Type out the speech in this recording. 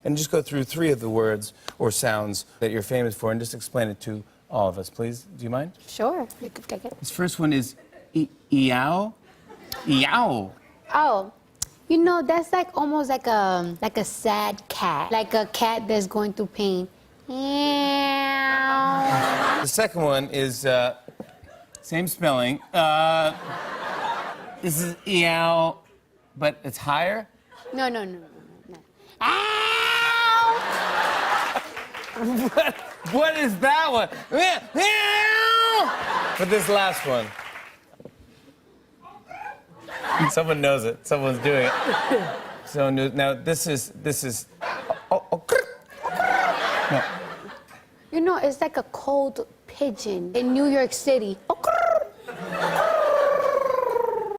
And just go through 3 of the words or sounds that you're famous for and just explain it to all of us, please. Do you mind? Sure, you could take it. This first one is eow. Eow. Oh, you know, that's like almost like a sad cat. Like a cat that's going through pain. Meow. The second one is, same spelling. This is eow, but it's higher. No. Ow! What is that one? But this last one. Someone knows it. Someone's doing it. So now this is. No. You know, it's like a cold pigeon in New York City.